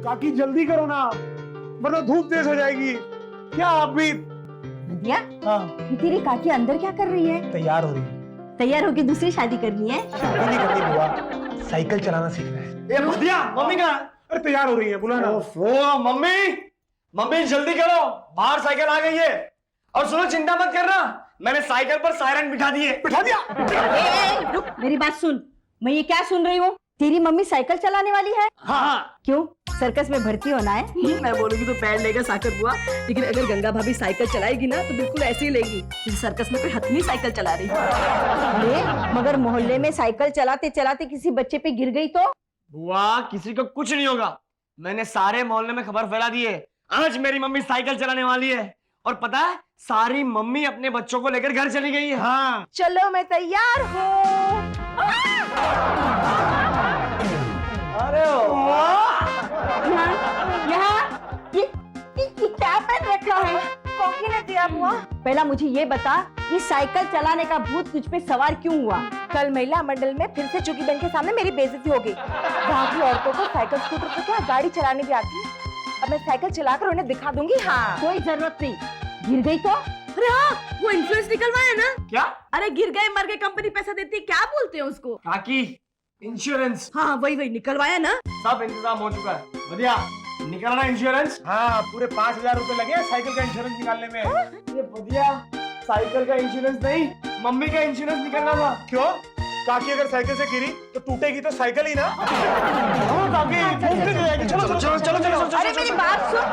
काकी जल्दी करो ना, वरना धूप तेज हो जाएगी। क्या आप भी? दिया, हाँ, ये तेरी काकी अंदर क्या कर रही है? तैयार हो रही है। तैयार होके दूसरी शादी करनी है? शादी नहीं करनी बुआ, साइकिल चलाना सीखना है। ए भदिया, मम्मी कहाँ? अरे तैयार हो रही है, बुलाना। ओफो मम्मी जल्दी करो, बाहर साइकिल आ गई है। और सुनो, चिंता मत करना, मैंने साइकिल पर सायरन बिठा दिए। बिठा दिया? रुक, मेरी बात सुन। मैं ये क्या सुन रही हूँ? तेरी मम्मी साइकिल चलाने वाली है? हाँ। क्यों, सर्कस में भर्ती होना है? मैं बोलूंगी तो पैर लेगा साकर बुआ, लेकिन अगर गंगा भाभी साइकिल चलाएगी ना तो बिल्कुल ऐसे ही लेगी जैसे सर्कस में कोई हथनी साइकिल चला रही है। अरे मगर मोहल्ले में साइकिल चलाते चलाते किसी बच्चे पे गिर गई तो? बुआ, किसी को कुछ नहीं होगा, मैंने सारे मोहल्ले में खबर फैला दी है, आज मेरी मम्मी साइकिल चलाने वाली है। और पता है, सारी मम्मी अपने बच्चों को लेकर घर चली गई है। हाँ। चलो मैं तैयार हूँ। अरे वाह! यहाँ ये क्या पहन रखा है? कॉकी ने दिया हुआ। पहला मुझे ये बता, ये साइकिल चलाने का भूत तुझ पे सवार क्यों हुआ? कल महिला मंडल में फिर से चुकी बहन के सामने मेरी बेइज्जती हो गई। वहाँ की औरतों को साइकिल स्कूटर तो क्या गाड़ी चलाने भी आती है। अब मैं साइकिल चलाकर उन्हें दिखा दूंगी। हाँ, कोई जरूरत नहीं, गिर गई तो? अरे हाँ, वो इन्फ्लुएंस निकलवाया ना? क्या? अरे गिर गए मर गए कंपनी पैसा देती है, क्या बोलते हैं उसको? काकी, इंश्योरेंस। हाँ वही निकलवाया ना। सब इंतजाम हो चुका है। बढ़िया, निकालना इंश्योरेंस। हाँ, पूरे 5,000 रुपए लगे साइकिल का इंश्योरेंस निकालने में। ये बढ़िया, साइकिल का इंश्योरेंस नहीं, मम्मी का इंश्योरेंस निकलना था। क्यों? काकी अगर साइकिल से गिरी तो टूटेगी तो साइकिल ही ना। चलो काकी, घूमते चले जाएंगे। चलो चलो चलो चलो। अरे मेरी बात सुन।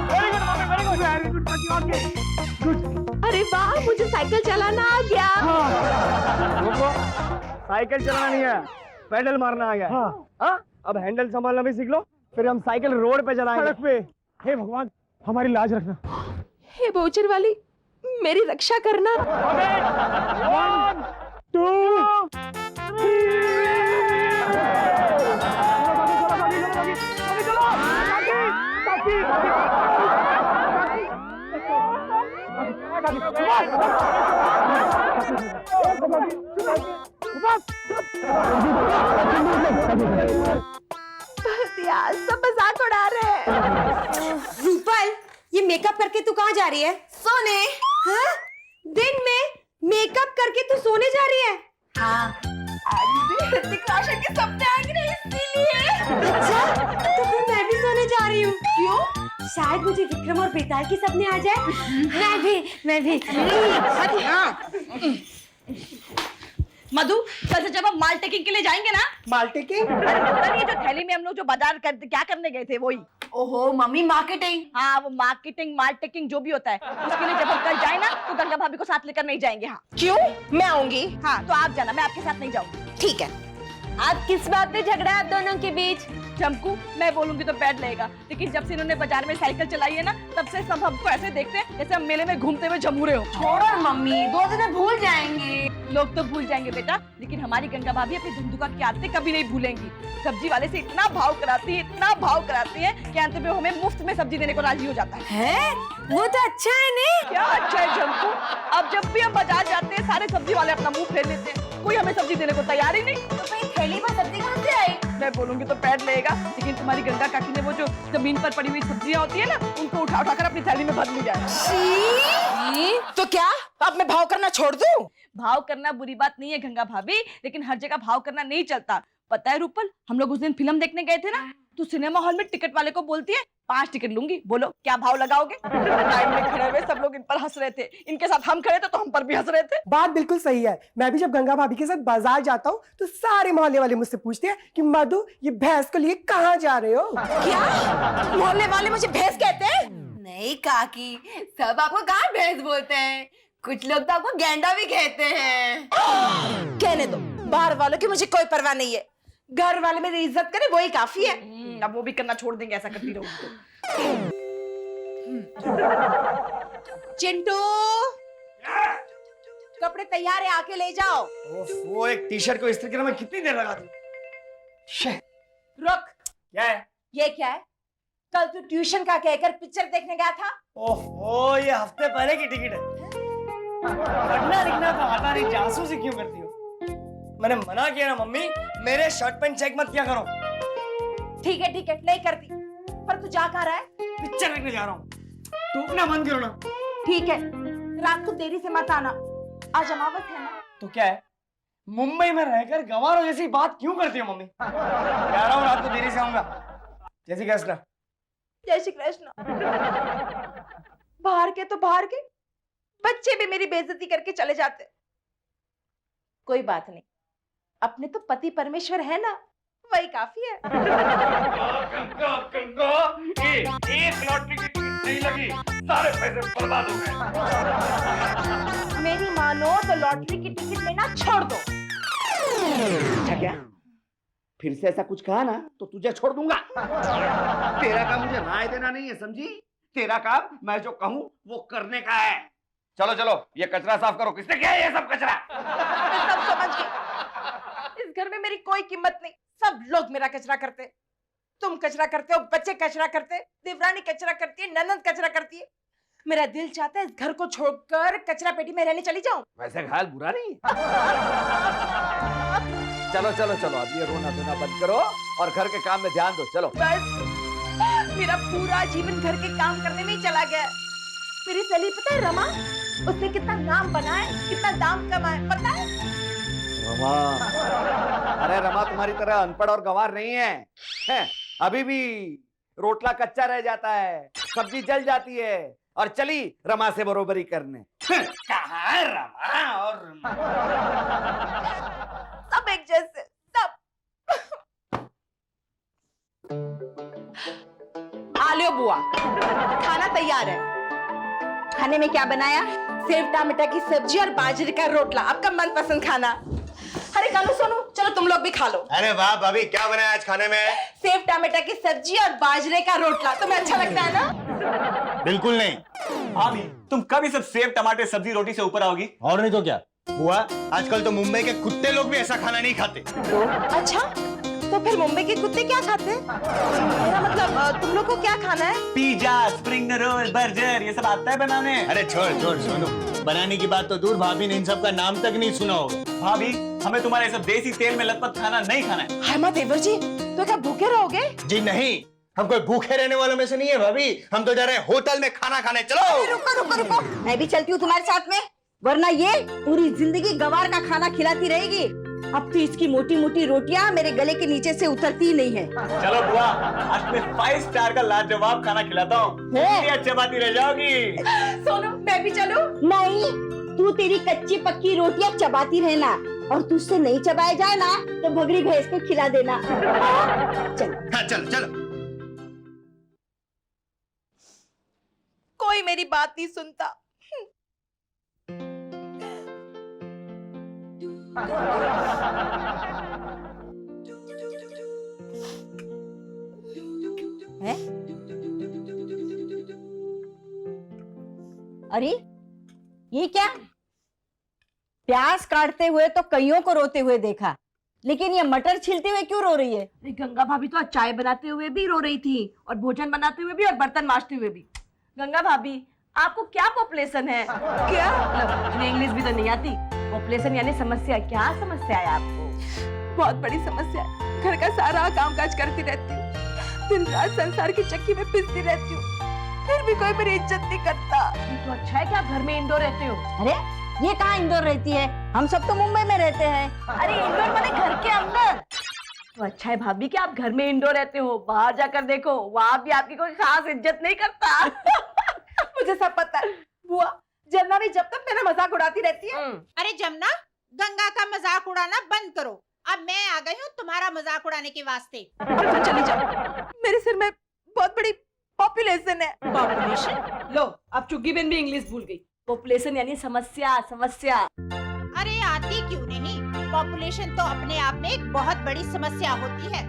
वेरी गुड काकी, और अरे वाह, मुझे साइकिल चलाना आ गया। साइकिल चलाना नहीं है, पैडल मारना आ गया। हाँ, अब हैंडल संभालना भी सीख लो, फिर हम साइकिल रोड पे चलाएंगे। सड़क पे। हे भगवान, हमारी लाज रखना। हे बोचर वाली, मेरी रक्षा करना। 1 2 यार सब मजाक उड़ा रहे हैं। रूपल, ये मेकअप करके तू कहाँ जा रही है? सोने? हाँ? दिन में मेकअप करके तू सोने जा रही है? हाँ, आज मुझे ऋतिक रोशन के सपने आएंगे ना, इसीलिए। अच्छा, तो फिर मैं भी सोने जा रही हूँ। क्यों? शायद मुझे विक्रम और बेताल के सपने आ जाए। मैं भी। मधु, कल से जब हम माल टेकिंग के लिए जाएंगे ना। माल टेकिंग? अरे पता नहीं, जो थैली में हम लोग जो बाजार क्या करने गए थे वही। ओहो मम्मी, मार्केटिंग। हाँ, वो मार्केटिंग माल टेकिंग जो भी होता है, उसके लिए जब हम कल जाए ना तो गंगा भाभी को साथ लेकर नहीं जाएंगे। हाँ क्यों? मैं आऊंगी। हाँ, तो आप जाना, मैं आपके साथ नहीं जाऊंगी। ठीक है। आज किस बात पे झगड़ा है आप दोनों के बीच? चमकू, मैं बोलूंगी तो बैठ लेगा, लेकिन जब से इन्होंने बाजार में साइकिल चलाई है ना, तब से सब हमको ऐसे देखते हैं जैसे हम मेले में घूमते हुए झमूरे हो। छोड़ो मम्मी, 2 दिन में भूल जाएंगे। लोग तो भूल जाएंगे बेटा, लेकिन हमारी गंगा भाभी अपनी धंधुका की आदतें कभी नहीं भूलेंगी। सब्जी वाले से इतना भाव कराती है, इतना भाव कराती है कि अंत में वो हमें मुफ्त में सब्जी देने को राजी हो जाता है? वो तो अच्छा है ने? क्या अच्छा है चमकू, अब जब भी हम बाजार जाते हैं सारे सब्जी वाले अपना मुंह फेर लेते हैं, कोई हमें सब्जी देने को तैयार ही नहीं। तो भाई थैली में सब्जी कहाँ से आई? मैं बोलूंगी तो पैर लेगा, लेकिन तुम्हारी गंगा काकी ने वो जो जमीन पर पड़ी हुई सब्जियां होती है ना, उनको उठा उठाकर अपनी थैली में भर लिया है। तो क्या अब मैं भाव करना छोड़ दूं? भाव करना बुरी बात नहीं है गंगा भाभी, लेकिन हर जगह भाव करना नहीं चलता। पता है रूपल, हम लोग उस दिन फिल्म देखने गए थे ना, तो सिनेमा हॉल में टिकट वाले को बोलती है 5 टिकट लूंगी, बोलो क्या भाव लगाओगे? लाइन में खड़े हुए सब लोग इन पर हंस रहे थे, इनके साथ हम खड़े थे तो हम पर भी हंस रहे थे। बात बिल्कुल सही है। मैं भी जब गंगा भाभी के साथ बाजार जाता हूँ तो सारे मोहल्ले वाले मुझसे पूछते हैं कि मधु, ये भैंस को लिए कहाँ जा रहे हो? क्या मोहल्ले वाले मुझे भैंस कहते हैं? नहीं काकी, सब आपको गाय भैंस बोलते हैं, कुछ लोग तो आपको गेंडा भी कहते हैं। कहने दो, बाहर वालों की मुझे कोई परवाह नहीं है, घर वाले मेरी इज्जत करे वही काफी है। अब वो भी करना छोड़ देंगे ऐसा करती रहोगी तो। चिंटू, कपड़े तैयार है, आके ले जाओ। वो एक टी शर्ट को इस्त्री करने में कितनी देर लगा दी? रुक, क्या है? ये क्या है? कल तू ट्यूशन का कहकर पिक्चर देखने गया था। ओहो, ये हफ्ते पहले की टिकट है। पढ़ना लिखना तो आता नहीं, जासूसी क्यों करती हो? मैंने मना किया ना मम्मी, मेरे शर्ट पैंट चेक मत किया करो। ठीक है नहीं करती, पर तू जा कहाँ रहा है? पिक्चर देखने जा रहा हूँ, टूकना बंद करो ना। ठीक है, रात को देरी से मत आना, आज अमावस है ना। तो क्या है, मुंबई में रहकर गंवारों जैसी बात क्यों करती हो मम्मी? कह रहा हूँ रात को देरी से आऊंगा। जैसी कृष्ण। जय श्री कृष्ण। बाहर के तो बाहर के बच्चे भी मेरी बेइज्जती करके चले जाते। कोई बात नहीं, अपने तो पति परमेश्वर है ना, वही काफी है। एक लॉटरी की टिकट नहीं लगी, सारे पैसे बर्बाद हो गए। मेरी मानो तो लॉटरी की टिकट लेना छोड़ दो। अच्छा क्या? फिर से ऐसा कुछ कहा ना तो तुझे छोड़ दूंगा। तेरा काम मुझे राय देना नहीं है, समझी? तेरा काम मैं जो कहूं वो करने का है। चलो चलो, ये कचरा साफ करो। किसने किया ये सब कचरा? मैं सब समझ गई। इस घर में मेरी कोई कीमत नहीं, सब लोग मेरा कचरा करते। तुम कचरा करते हो, बच्चे कचरा करते, देवरानी कचरा करती है, ननद कचरा करती है। मेरा दिल चाहता है इस घर को छोड़कर कचरा पेटी में रहने चली जाऊं। वैसे ख्याल बुरा नहीं है। चलो चलो चलो, अब ये रोना धोना बंद करो और घर के काम में ध्यान दो। चलो। बस मेरा पूरा जीवन घर के काम करने में ही चला गया। मेरी सहेली पता है रमा, उसने कितना नाम बनाया, कितना दाम कमाया, पता है? रमा, अरे रमा तुम्हारी तरह अनपढ़ और गंवार नहीं है। अभी भी रोटला कच्चा रह जाता है, सब्जी जल जाती है और चली रमा से बरोबरी करने। कहाँ है रमा और सब एक जैसे, सब। आ लो बुआ, खाना तैयार है। खाने में क्या बनाया? सेव टमाटर की सब्जी और बाजरे का रोटला, आपका मनपसंद खाना। अरे कानू सोनू, चलो तुम लोग भी खा लो। अरे वाह भाभी, क्या बनाया आज खाने में? सेव टमाटर की सब्जी और बाजरे का रोटला, तुम्हें अच्छा लगता है ना? बिल्कुल नहीं भाभी, तुम कब ये सब सेव टमाटर सब्जी रोटी से ऊपर आओगी? और नहीं तो क्या हुआ, आजकल तो मुंबई के कुत्ते लोग भी ऐसा खाना नहीं खाते। अच्छा, तो फिर मुंबई के कुत्ते क्या खाते हैं? मेरा मतलब तुम लोग को क्या खाना है? पिज्जा, स्प्रिंग रोल, बर्गर, ये सब आता है बनाने? अरे छोड़ छोड़ सोनू, बनाने की बात तो दूर, भाभी ने इन सब का नाम तक नहीं सुना होगा। भाभी, हमें तुम्हारे सब देसी तेल में लथपथ खाना नहीं खाना है। हाय माँ देवर जी, तो क्या भूखे रहोगे? जी नहीं, हम कोई भूखे रहने वालों में से नहीं है भाभी, हम तो जा रहे हैं होटल में खाना खाने। चलो। रुको रुको रुको, मैं भी चलती हूँ तुम्हारे साथ में, वरना ये पूरी जिंदगी गवार का खाना खिलाती रहेगी। अब तो इसकी मोटी मोटी रोटियां मेरे गले के नीचे से उतरती ही नहीं है। चलो बुआ, आज तुम्हें 5 स्टार का लाजवाब खाना खिलाता हूँ, चबाती रह जाओगी। सोनू, मैं भी चलूं? नहीं, तू तेरी कच्ची पक्की रोटियां चबाती रहना, और तुझसे नहीं चबाया जाए ना तो भगरी भैंस को खिला देना। चल। हाँ चलो चलो। कोई मेरी बात नहीं सुनता। है? अरे ये क्या? प्याज काटते हुए तो कईयों को रोते हुए देखा, लेकिन ये मटर छिलते हुए क्यों रो रही है? गंगा भाभी तो आज चाय बनाते हुए भी रो रही थी, और भोजन बनाते हुए भी, और बर्तन मांजते हुए भी। गंगा भाभी, आपको क्या पॉपुलेशन है? क्या मतलब, इन्हें इंग्लिश भी तो नहीं आती। पॉपुलेशन यानी समस्या। क्या समस्या है आपको? बहुत बड़ी समस्या है। घर का सारा कामकाज करती रहती हूँ, दिन रात संसार की चक्की में पिसती रहती हूँ, फिर भी कोई मेरी इज्जत नहीं करता। ये तो अच्छा है कि आप घर में इंडोर रहते हो। अरे ये कहाँ इंदौर रहती है, हम सब तो मुंबई में रहते हैं। अरे इंडोर माने घर के अंदर। तो अच्छा है भाभी कि आप घर में इंडोर रहते हो, बाहर जाकर देखो, वहाँ भी आपकी कोई खास इज्जत नहीं करता। मुझे सब पता है बुआ, जमुना भी जब तक मेरा मजाक उड़ाती रहती है। अरे जमुना, गंगा का मजाक उड़ाना बंद करो। अब मैं आ गई हूँ तुम्हारा मजाक उड़ाने के वास्ते। अब तुम चली जाओ, मेरे सिर में बहुत बड़ी पॉपुलेशन है। पॉपुलेशन? लो, अब चुग्गी बेन भी इंग्लिश भूल गई। पॉपुलेशन यानी समस्या, समस्या। अरे आती क्यों नहीं, पॉपुलेशन तो अपने आप में एक बहुत बड़ी समस्या होती है।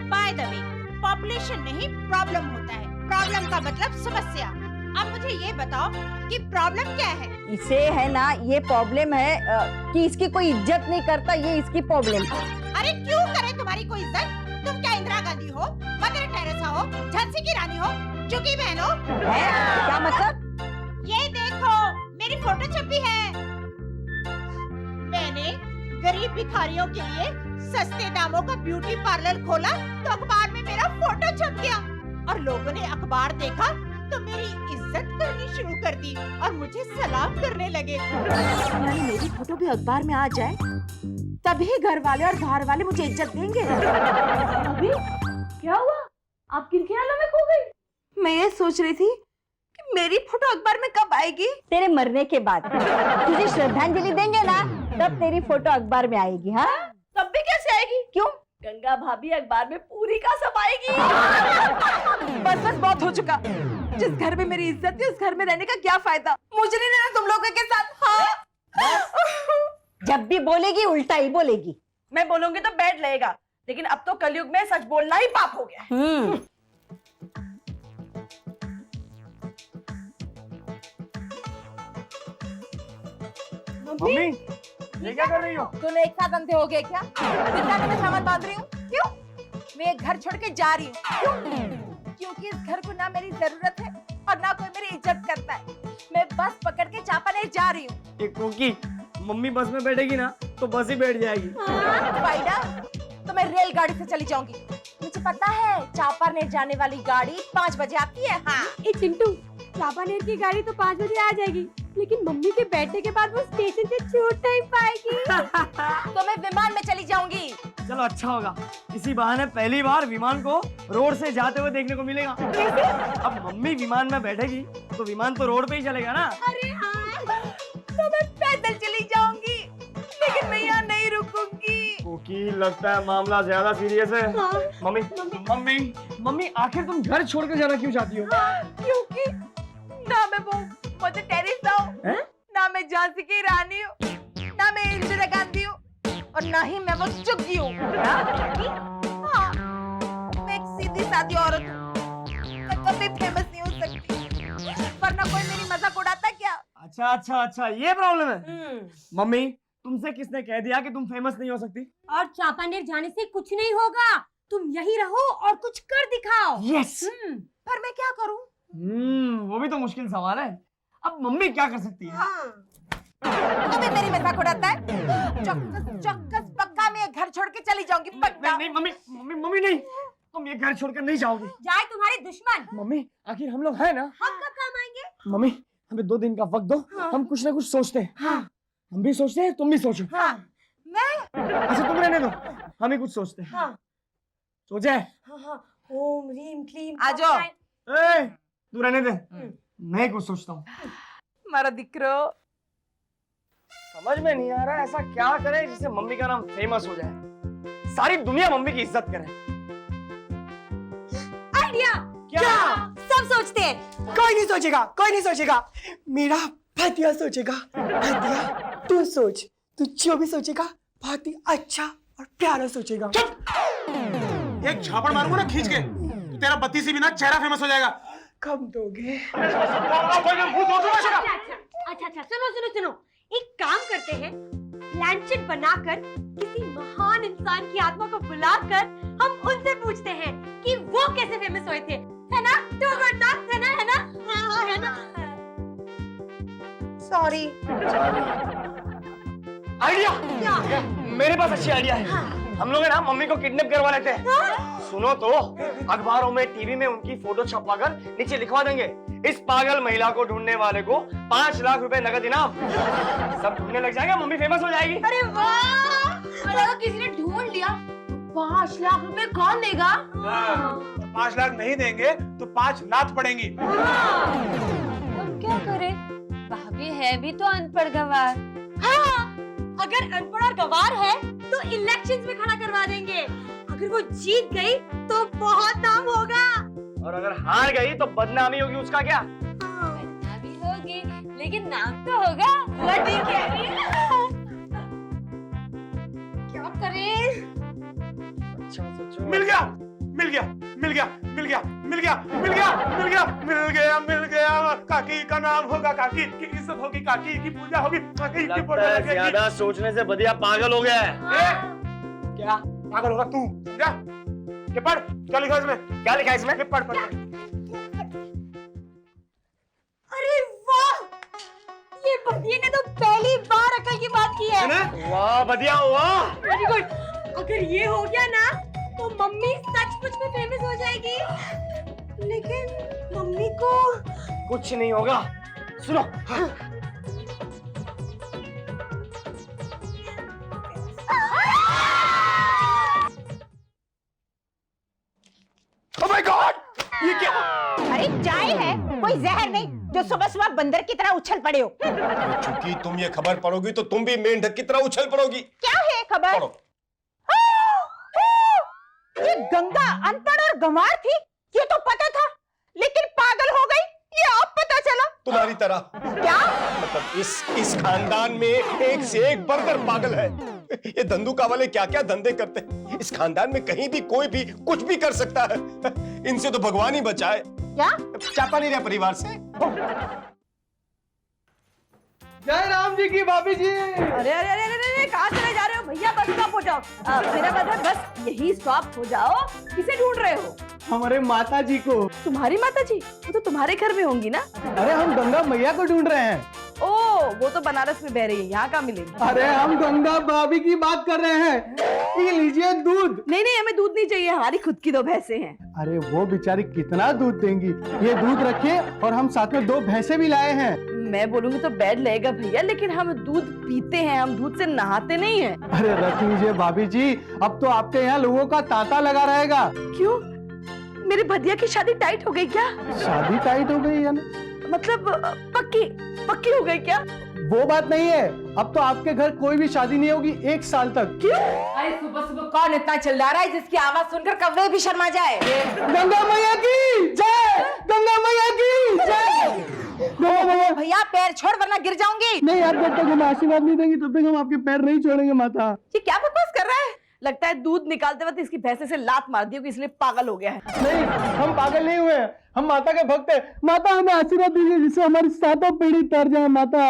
बाय द वे, पॉपुलेशन नहीं प्रॉब्लम होता है, प्रॉब्लम का मतलब समस्या। अब मुझे ये बताओ कि प्रॉब्लम क्या है? इसे है ना, ये प्रॉब्लम है कि इसकी कोई इज्जत नहीं करता, ये इसकी प्रॉब्लम। अरे क्यों करे तुम्हारी कोई इज्जत? तुम क्या इंदिरा गांधी हो, मदर टेरेसा हो, झांसी की रानी हो, चुकी बहन हो? क्या मतलब? ये देखो, मेरी फोटो छपी है। मैंने गरीब भिखारियों के लिए सस्ते दामों का ब्यूटी पार्लर खोला तो अखबार में मेरा फोटो छप गया और लोगों ने अखबार देखा तो मेरी इज्जत करनी शुरू कर दी और मुझे सलाम करने लगे। यानी मेरी फोटो भी अखबार में आ जाए तभी घर वाले और बाहर वाले मुझे इज्जत देंगे। अभी क्या हुआ? आप किन ख्यालों में खो गई? मैं ये सोच रही थी कि मेरी फोटो अखबार में कब आएगी। तेरे मरने के बाद तुझे श्रद्धांजलि देंगे ना, तब तेरी फोटो अखबार में आएगी। हाँ, तब भी कैसे आएगी? क्यों? गंगा भाभी अखबार में पूरी का सब आएगी। बस बस बहुत हो चुका। जिस घर में मेरी इज्जत थी उस घर में रहने का क्या फायदा? मुझे नहीं रहना तुम लोगों के साथ। हाँ। जब भी बोलेगी उल्टा ही बोलेगी। मैं बोलूंगी तो बैठ लगेगा, लेकिन अब तो कलयुग में सच बोलना ही पाप हो गया है। मम्मी ये क्या कर रही हो? दोनों एक साथ अंधे हो गए क्या? बिल्ला में सामान बांध रही हूँ। क्यों? मैं एक घर छोड़ के जा रही हूँ। क्यों? क्योंकि इस घर को ना मेरी जरूरत है और ना कोई मेरी इज्जत करता है। मैं बस पकड़ के चापानेर जा रही हूँ। एक कुकी, मम्मी बस में बैठेगी ना तो बस ही बैठ जाएगी। फायदा? तो मैं रेलगाड़ी से चली जाऊंगी। मुझे पता है चापानेर जाने वाली गाड़ी 5 बजे आती है। हाँ। ए चिंटू, चापानेर की गाड़ी तो 5 बजे आ जाएगी, लेकिन मम्मी के बैठने के बाद वो स्टेशन से छूट नहीं पाएगी। तो मैं विमान में चली जाऊंगी। चलो अच्छा होगा, इसी बहाने पहली बार विमान को रोड से जाते हुए देखने को मिलेगा। अब मम्मी विमान में बैठेगी तो विमान तो रोड पे ही चलेगा ना। अरे हाँ, तो मैं पैदल चली जाऊंगी, लेकिन मैं यहाँ नहीं रुकूंगी। कुकी, लगता है मामला ज्यादा सीरियस है। मम्मी मम्मी मम्मी आखिर तुम घर छोड़कर जाना क्यों चाहती हो? क्योंकि ना मैं वो मदर टेरेसा हूँ, ना मैं झांसी की रानी हूँ, ना मैं इंदिरा गांधी हूँ और ना ही मैं वो चुग्गी हूँ। हाँ, मैं एक सीधी सादी औरत हूँ। मैं कभी फेमस नहीं हो सकती, वरना कोई मेरी मजाक उड़ाता क्या? अच्छा ये प्रॉब्लम है। मम्मी तुमसे किसने कह दिया कि तुम फेमस नहीं हो सकती? और चापानेर जाने से कुछ नहीं होगा, तुम यही रहो और कुछ कर दिखाओ। यस। पर मैं क्या करूँ? वो भी तो मुश्किल सवाल है। अब मम्मी क्या कर सकती है? तो भी मेरी मजाक उड़ाता है। चौक्कस पक्का मैं घर छोड़ के चली जाऊंगी। पक्का। नहीं मम्मी नहीं, तुम ये घर छोड़कर नहीं जाओगी। जाए तुम्हारे दुश्मन। मम्मी आखिर हम लोग हैं ना। हम कब काम आएंगे? मम्मी हमें 2 दिन का वक्त दो। हम कुछ ना कुछ सोचते हैं। हम भी सोचते हैं, तुम भी सोचो। मैं? अच्छा तुम रहने दो, हम ही कुछ सोचते हैं। सोचे? ओम ह्रीम क्लीम। आ जाओ। तू रहने दे, मैं कुछ सोचता हूँ। मारा दिक्रो। समझ में नहीं आ रहा ऐसा क्या करे जिससे मम्मी का नाम फेमस हो जाए, सारी दुनिया मम्मी की इज्जत करे। आइडिया। क्या? सब सोचते हैं। कोई नहीं सोचेगा। मेरा भातिया सोचेगा। भातिया तू सोच, तू जो भी सोचेगा बहुत ही अच्छा और प्यारा सोचेगा। एक झापड़ मारूंगा ना खींच के, तो तेरा 32 बिना चेहरा फेमस हो जाएगा। कब दोगे? अच्छा सुनो, एक काम करते हैं, प्लानचेट बनाकर किसी महान इंसान की आत्मा को बुलाकर हम उनसे पूछते हैं कि वो कैसे फेमस हुए थे, है ना? तो करना है ना? हाँ, है ना? सॉरी। आइडिया? मेरे पास अच्छी आइडिया है। हम लोग है ना मम्मी को किडनैप करवा लेते हैं। सुनो तो, अखबारों में टीवी में उनकी फोटो छपवाकर नीचे लिखवा देंगे, इस पागल महिला को ढूंढने वाले को 5 लाख रुपए नगद इनाम। सब ढूंढने लग जाएगा, मम्मी फेमस हो जाएगी। अरे वाह! अगर किसी ने ढूंढ लिया तो 5 लाख रुपए कौन देगा? 5 लाख नहीं देंगे तो 5 लाख पड़ेंगी। अब क्या करें? भाभी है भी तो अनपढ़ गवार। हाँ, अगर अनपढ़ और गवार है तो इलेक्शंस में खड़ा करवा देंगे। अगर वो जीत गई तो बहुत नाम होगा, और अगर हार गई तो बदनामी होगी। उसका क्या? बदनामी होगी, लेकिन नाम तो होगा। वो ठीक है। क्या करें? अच्छा सोचो। मिल गया। काकी का नाम होगा, काकी की इज्जत होगी, काकी की पूजा होगी, काकी की फोटो लगेगी। ज्यादा सोचने से बढ़िया पागल हो गया है। क्या पागल होगा तू? समझा? ये पढ़, क्या लिखा इसमें? क्या लिखा है इसमें? ये पढ़। अरे वाह! ये बदिये ने तो पहली बार अकल की बात की है वाह बढ़िया हुआ। Very good. अगर ये हो गया ना तो मम्मी सचमुच में फेमस हो जाएगी। लेकिन मम्मी को कुछ नहीं होगा, सुनो। Oh my God! ये क्या? अरे चाय है, कोई जहर नहीं जो सुबह सुबह बंदर की तरह उछल पड़े हो। चूंकि तुम ये खबर पढ़ोगी तो तुम भी मेंढक की तरह उछल पड़ोगी। क्या है खबर? पढ़ो। ये गंगा अनपढ़ और गंवार थी, ये तो पता था, लेकिन पागल हो गई ये अब पता चला। तुम्हारी तरह। क्या? मतलब इस खानदान में एक से एक बढ़कर पागल है। ये धंधुका वाले क्या क्या धंधे करते हैं। इस खानदान में कहीं भी कोई भी कुछ भी कर सकता है। इनसे तो भगवान ही बचाए। क्या? चापा नहीं रहा परिवार से। जय राम जी की भाभी जी। अरे अरे अरे अरे कहाँ चले जा रहे हो भैया? बस स्टॉप हो जाओ। मेरा मतलब बस यही स्टॉप हो जाओ। किसे ढूंढ रहे हो? हमारे माता जी को। तुम्हारी माता जी? वो तो तुम्हारे घर में होंगी ना? अरे हम गंगा मैया को ढूंढ रहे हैं। ओ वो तो बनारस में बह रही है, यहाँ कहाँ मिलेगी? अरे हम गंगा भाभी की बात कर रहे हैं। ये लीजिए दूध। नहीं नहीं हमें दूध नहीं चाहिए, हमारी खुद की 2 भैंसे हैं। अरे वो बेचारी कितना दूध देंगी। ये दूध रखिए और हम साथ में 2 भैंसे भी लाए हैं। मैं बोलूंगी तो बैड लगेगा भैया, लेकिन हम दूध पीते हैं, हम दूध से नहाते नहीं हैं। अरे रख लीजिए भाभी जी, अब तो आपके यहाँ लोगों का तांता लगा रहेगा। क्यों? मेरी भदिया की शादी टाइट हो गई क्या? शादी टाइट हो गई है ना? मतलब पक्की हो गई क्या? वो बात नहीं है, अब तो आपके घर कोई भी शादी नहीं होगी 1 साल तक। क्यों? अरे सुबह सुबह कौन इतना चिल्ला रहा है जिसकी आवाज सुनकर कौवे भी शर्मा जाए? गंगा मैया की जय, गंगा मैया की जय। गंगा मैया। भैया पैर छोड़ वरना गिर जाऊंगी। नहीं, आप जब तक हम आशीर्वाद नहीं देंगे तब तक हम आपके पैर नहीं छोड़ेंगे माता। ये क्या बकवास कर रहा है? लगता है दूध निकालते वक्त इसकी भैंसे से लात मार दी होगी, इसलिए पागल हो गया है। नहीं, हम पागल नहीं हुए, हम माता के भक्त हैं। माता हमें आशीर्वाद दीजिए जिससे हमारी 7 पीढ़ी तर जाए माता।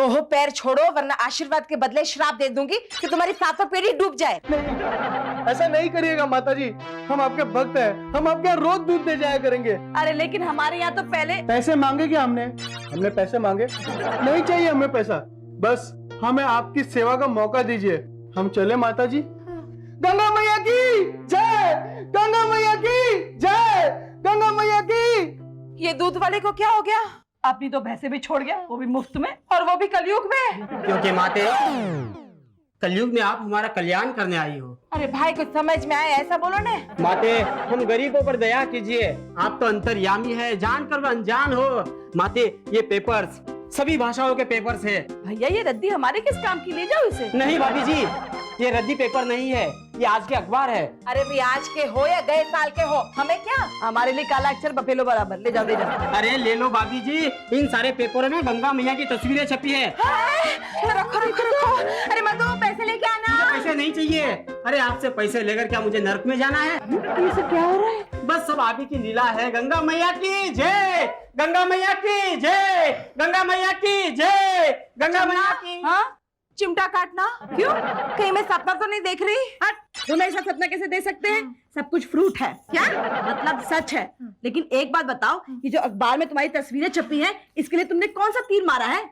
ओहो पैर छोड़ो वरना आशीर्वाद के बदले श्राप दे दूंगी कि तुम्हारी 7 पीढ़ी डूब जाए। नहीं, ऐसा नहीं करिएगा माता जी, हम आपके भक्त हैं, हम आपके यहाँ रोज दूध दे जाया करेंगे। अरे लेकिन हमारे यहाँ तो पहले पैसे मांगे क्या? हमने पैसे मांगे नहीं, चाहिए हमें पैसा, बस हमें आपकी सेवा का मौका दीजिए। हम चले माता जी। गंगा मैया की जय, गंगा मैया की जय, गंगा मैया की। ये दूध वाले को क्या हो गया? अपनी 2 भैंसे भी छोड़ गया, वो भी मुफ्त में। और वो भी कलयुग में। क्योंकि माते कलयुग में आप हमारा कल्याण करने आई हो। अरे भाई कुछ समझ में आए ऐसा बोलो ना। माते हम गरीबों पर दया कीजिए, आप तो अंतर्यामी है, जान कर अनजान हो। माते ये पेपर्स सभी भाषाओं के पेपर्स है। भैया ये रद्दी हमारे किस काम की? ले जाओ इसे। नहीं भाभी जी, ये रद्दी पेपर नहीं है, ये आज के अखबार है। अरे भी आज के हो या गए साल के हो, हमें क्या? हमारे लिए काला अक्षर बफेलो बराबर। ले जाओ ले जाओ। अरे ले लो भाभी जी, इन सारे पेपरों में गंगा मैया की तस्वीरें छपी है। रखो रखो रखो। अरे मत दो, पैसे लेके आना। पैसे नहीं चाहिए। अरे आपसे पैसे लेकर क्या मुझे नर्क में जाना है? ये सब क्या हो रहा है? बस सब आप ही की लीला है। गंगा मैया की जय, गंगा मैया की जय, गंगा मैया की जय, गंगा मैया की। हाँ चिमटा काटना क्यों? कहीं मैं सपना तो नहीं देख रही? हट, तुम ऐसा सपना कैसे दे सकते हैं? सब कुछ फ्रूट है क्या? मतलब सच है। लेकिन एक बात बताओ, ये जो अखबार में तुम्हारी तस्वीरें छपी हैं, इसके लिए तुमने कौन सा तीर मारा है?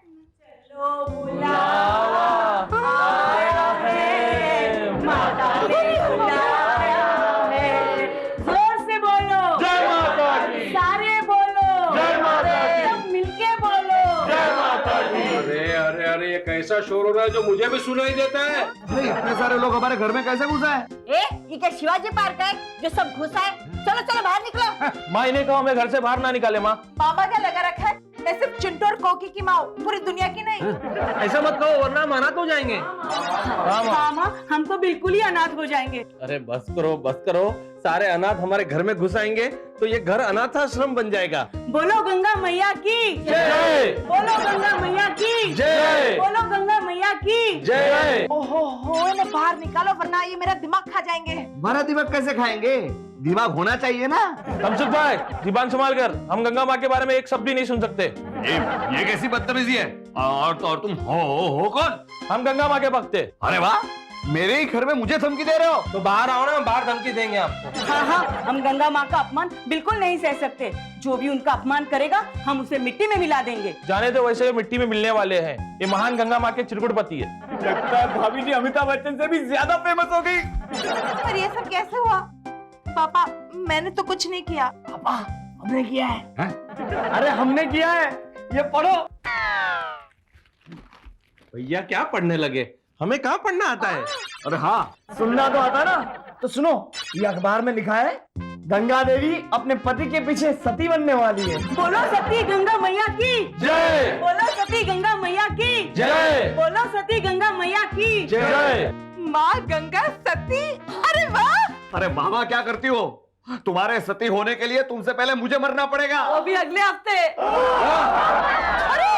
जोर से बोलो। जय माता दी। सारे बोलो। जय माता दी। सब मिलके बोलो। जय माता दी। अरे अरे अरे ये कैसा शोर हो रहा है जो मुझे भी सुनाई देता है? इतने सारे लोग हमारे घर में कैसे घुसा है? ये क्या शिवाजी पार्क है जो सब घुसा है? चलो चलो बाहर निकलो। माँ इन्हें कहो हमें घर से बाहर ना निकाले। माँ मामा क्या लगा रखा है? मैं सिर्फ चिंटू और कोकी की माँ हूँ, पूरी दुनिया की नहीं। ऐसा मत कहो वरना हम अनाथ हो जाएंगे। मामा हम तो बिल्कुल ही अनाथ हो जाएंगे। अरे बस करो, सारे अनाथ हमारे घर में घुस आएंगे तो ये घर अनाथाश्रम बन जाएगा। बोलो गंगा मैया की जय, बोलो गंगा मैया की जय, बोलो गंगा मैया की जय। ओहो इन्हें बाहर निकालो वरना ये मेरा दिमाग खा जाएंगे। हमारा दिमाग कैसे खाएंगे? दिमाग होना चाहिए ना। तमसुक भाई जुबान संभाल कर, हम गंगा माँ के बारे में एक शब्द भी नहीं सुन सकते। ये कैसी बदतमीजी है? और तुम हो कौन? हम गंगा माँ के भक्त हैं। अरे वाह, मेरे ही घर में मुझे धमकी दे रहे हो? तो बाहर आओ ना, बाहर धमकी देंगे आपको। हाँ हाँ, हम गंगा माँ का अपमान बिल्कुल नहीं सह सकते। जो भी उनका अपमान करेगा हम उसे मिट्टी में मिला देंगे। जाने दो, वैसे मिट्टी में मिलने वाले हैं। ये महान गंगा माँ के चिरकुटपति है। लगता है भाभी जी अमिताभ बच्चन से भी ज्यादा फेमस हो गई। पर ये सब कैसे हुआ? पापा, मैंने तो कुछ नहीं किया। पापा, हमने किया है। अरे हमने किया है, ये पढ़ो। भैया क्या पढ़ने लगे, हमें कहाँ पढ़ना आता है। अरे हाँ, सुनना तो आता ना। तो सुनो, ये अखबार में लिखा है गंगा देवी अपने पति के पीछे सती बनने वाली है। बोलो सती गंगा मैया की जय। बोलो सती गंगा मैया की जय। बोलो सती गंगा मैया की जय। माँ गंगा सती, अरे वाह। अरे बाबा क्या करती हो? तुम्हारे सती होने के लिए तुमसे पहले मुझे मरना पड़ेगा। वो भी अगले हफ्ते। अरे